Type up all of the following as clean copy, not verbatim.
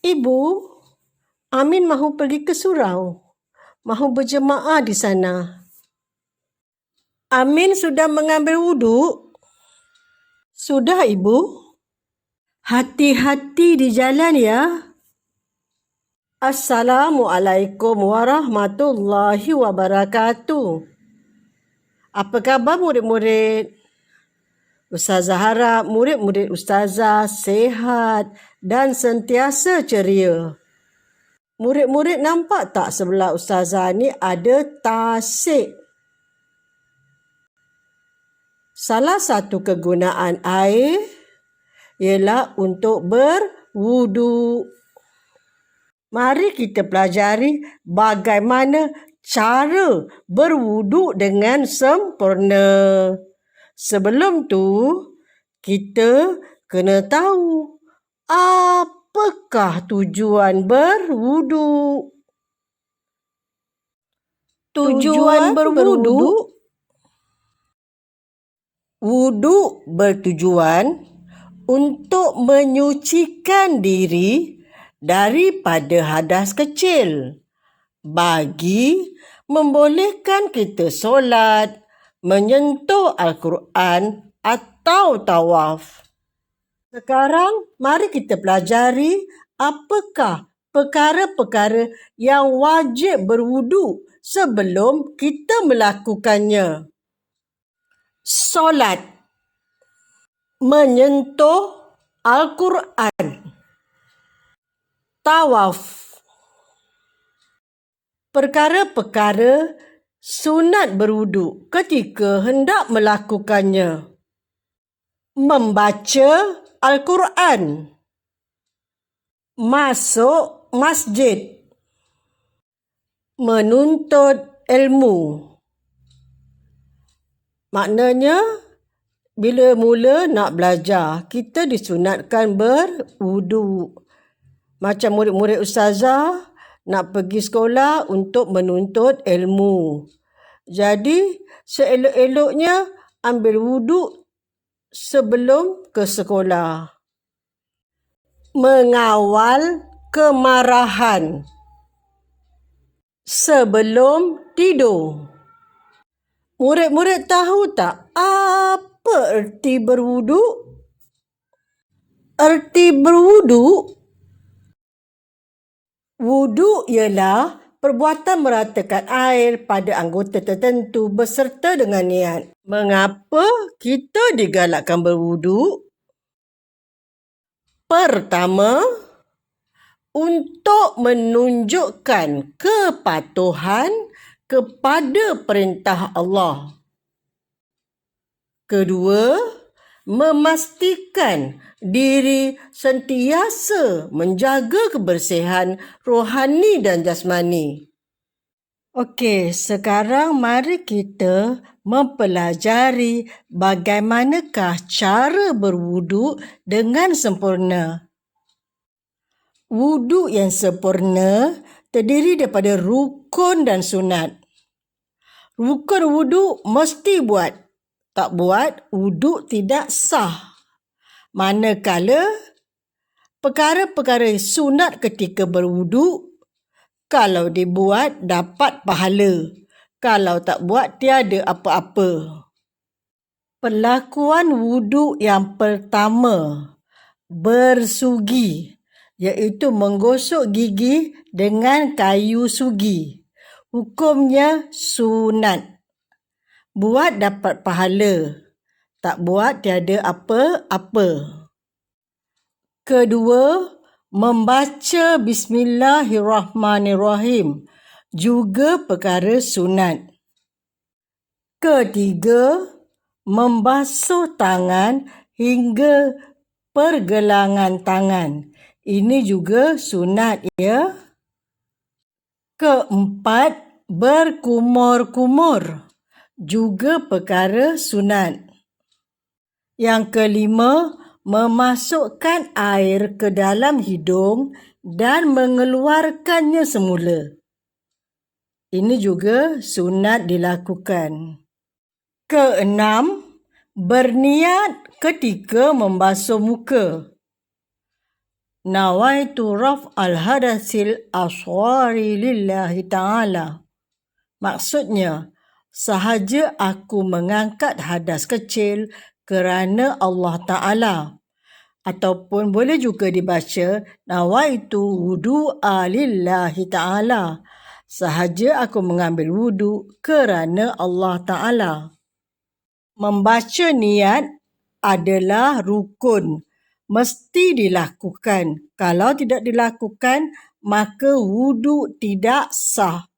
Ibu, Amin mahu pergi ke surau. Mahu berjemaah di sana. Amin sudah mengambil wuduk? Sudah, Ibu. Hati-hati di jalan ya. Assalamualaikum warahmatullahi wabarakatuh. Apa khabar murid-murid? Ustazah harap murid-murid Ustazah sihat dan sentiasa ceria. Murid-murid nampak tak sebelah Ustazah ni ada tasik? Salah satu kegunaan air ialah untuk berwuduk. Mari kita pelajari bagaimana cara berwuduk dengan sempurna. Sebelum tu, kita kena tahu apakah tujuan berwuduk. Tujuan berwuduk? Wuduk bertujuan untuk menyucikan diri daripada hadas kecil bagi membolehkan kita solat, menyentuh Al-Quran atau tawaf. Sekarang mari kita pelajari apakah perkara-perkara yang wajib berwuduk sebelum kita melakukannya. Solat, menyentuh Al-Quran, tawaf. Perkara-perkara sunat berwuduk ketika hendak melakukannya. Membaca Al-Quran, masuk masjid, menuntut ilmu. Maknanya, bila mula nak belajar, kita disunatkan berwuduk. Macam murid-murid Ustazah nak pergi sekolah untuk menuntut ilmu. Jadi, seelok-eloknya ambil wuduk sebelum ke sekolah. Mengawal kemarahan sebelum tidur. Murid-murid tahu tak apa erti berwuduk? Erti berwuduk? Wuduk ialah perbuatan meratakan air pada anggota tertentu beserta dengan niat. Mengapa kita digalakkan berwuduk? Pertama, untuk menunjukkan kepatuhan kepada perintah Allah. Kedua, memastikan diri sentiasa menjaga kebersihan rohani dan jasmani. Okey, sekarang mari kita mempelajari bagaimanakah cara berwuduk dengan sempurna. Wuduk yang sempurna terdiri daripada rukun dan sunat. Rukun wuduk mesti buat. Tak buat, wuduk tidak sah. Manakala perkara-perkara sunat ketika berwuduk, kalau dibuat dapat pahala. Kalau tak buat tiada apa-apa. Perlakuan wuduk yang pertama, bersugi, iaitu menggosok gigi dengan kayu sugi. Hukumnya sunat. Buat dapat pahala. Tak buat tiada apa-apa. Kedua, membaca Bismillahirrahmanirrahim. Juga perkara sunat. Ketiga, membasuh tangan hingga pergelangan tangan. Ini juga sunat ya. Keempat, berkumur-kumur. Juga perkara sunat. Yang kelima, memasukkan air ke dalam hidung dan mengeluarkannya semula. Ini juga sunat dilakukan. Keenam, berniat ketika membasuh muka. Nawaitu raf'al hadasil asghari lillahi ta'ala. Maksudnya, sahaja aku mengangkat hadas kecil kerana Allah Ta'ala. Ataupun boleh juga dibaca, nawaitu wudu'a lillahi ta'ala. Sahaja aku mengambil wudu kerana Allah Ta'ala. Membaca niat adalah rukun. Mesti dilakukan. Kalau tidak dilakukan, maka wudu tidak sah.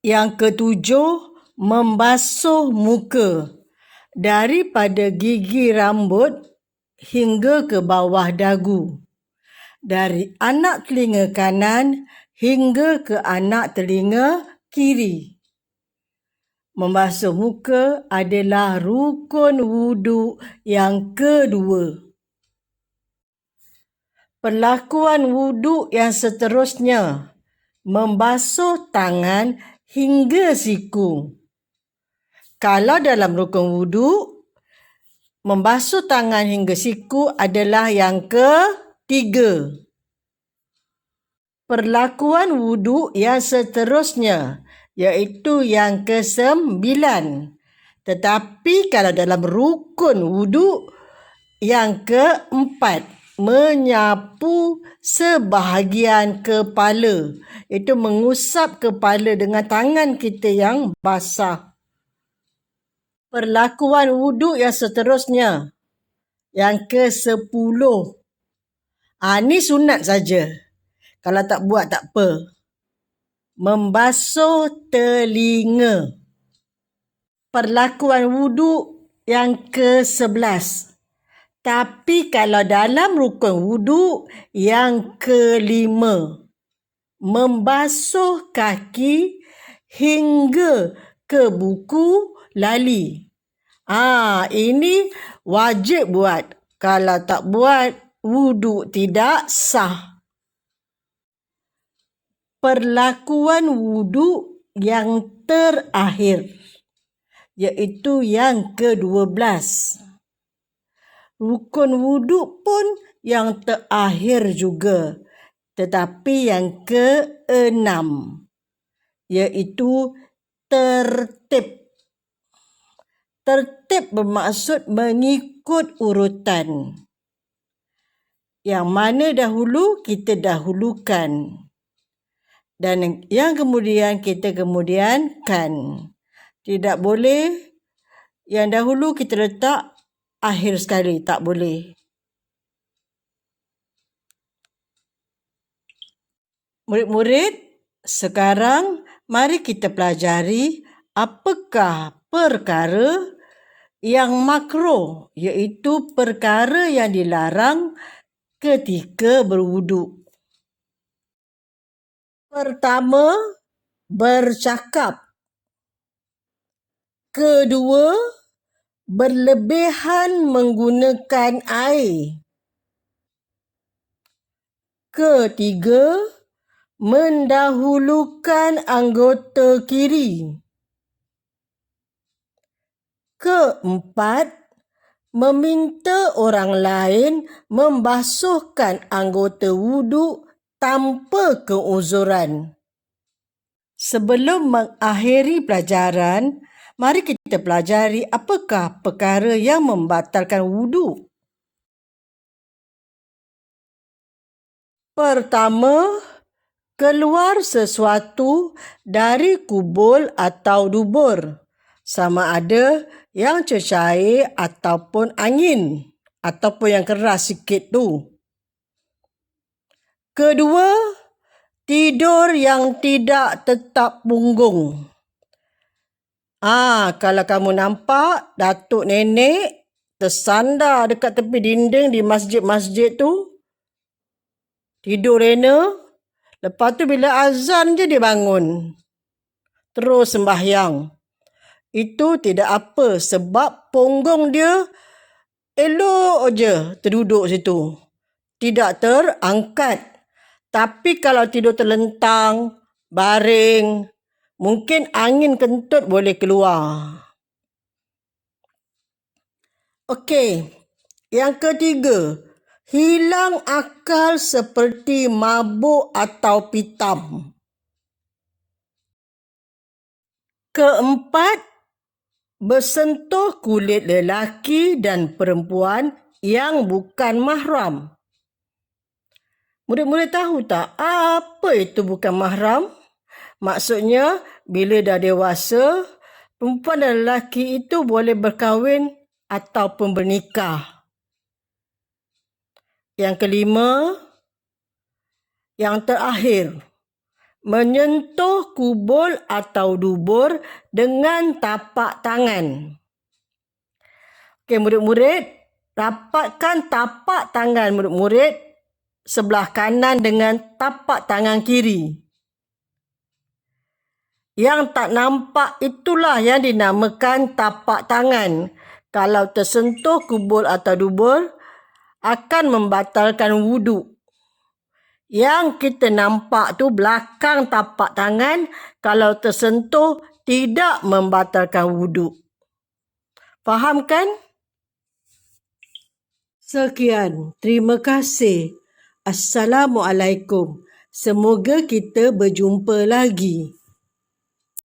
Yang ketujuh, membasuh muka. Daripada gigi rambut hingga ke bawah dagu. Dari anak telinga kanan hingga ke anak telinga kiri. Membasuh muka adalah rukun wudu yang kedua. Perlakuan wudu yang seterusnya, membasuh tangan hingga siku. Kalau dalam rukun wudu, membasuh tangan hingga siku adalah yang ketiga. Perlakuan wudu yang seterusnya, iaitu yang kesembilan. Tetapi kalau dalam rukun wudu, yang keempat, menyapu sebahagian kepala. Itu mengusap kepala dengan tangan kita yang basah. Perlakuan wudu yang seterusnya, yang ke-10. Ini sunat saja. Kalau tak buat tak apa. Membasuh telinga. Perlakuan wudu yang ke-11. Tapi kalau dalam rukun wudu yang ke-5, membasuh kaki hingga ke buku lali. Ini wajib buat. Kalau tak buat, wudu tidak sah. Perlakuan wudu yang terakhir, iaitu yang ke-12. Rukun wudu pun yang terakhir juga, tetapi yang ke-6, iaitu tertib. Tertib bermaksud mengikut urutan. Yang mana dahulu kita dahulukan. Dan yang kemudian kita kemudiankan. Tidak boleh yang dahulu kita letak akhir sekali, tak boleh. Murid-murid, sekarang mari kita pelajari apakah perkara yang makruh, iaitu perkara yang dilarang ketika berwudu. Pertama, bercakap. Kedua, berlebihan menggunakan air. Ketiga, mendahulukan anggota kiri. Keempat, meminta orang lain membasuhkan anggota wudu tanpa keuzuran. Sebelum mengakhiri pelajaran, mari kita pelajari apakah perkara yang membatalkan wudu. Pertama, keluar sesuatu dari kubul atau dubur. Sama ada yang cecair ataupun angin. Ataupun yang keras sikit tu. Kedua, tidur yang tidak tetap punggung. Kalau kamu nampak datuk nenek tersandar dekat tepi dinding di masjid-masjid tu, tidur lena, lepas tu bila azan je dia bangun. Terus sembahyang. Itu tidak apa sebab punggung dia elok je terduduk situ. Tidak terangkat. Tapi kalau tidur terlentang, baring, mungkin angin kentut boleh keluar. Okey, yang ketiga, hilang akal seperti mabuk atau pitam. Keempat, bersentuh kulit lelaki dan perempuan yang bukan mahram. Murid-murid tahu tak apa itu bukan mahram? Maksudnya, bila dah dewasa, perempuan dan lelaki itu boleh berkahwin ataupun bernikah. Yang kelima, yang terakhir, menyentuh kubul atau dubur dengan tapak tangan. Okey, murid-murid, rapatkan tapak tangan murid-murid sebelah kanan dengan tapak tangan kiri. Yang tak nampak itulah yang dinamakan tapak tangan. Kalau tersentuh kubul atau dubur, akan membatalkan wuduk. Yang kita nampak tu belakang tapak tangan, kalau tersentuh tidak membatalkan wuduk. Faham kan? Sekian, terima kasih. Assalamualaikum. Semoga kita berjumpa lagi.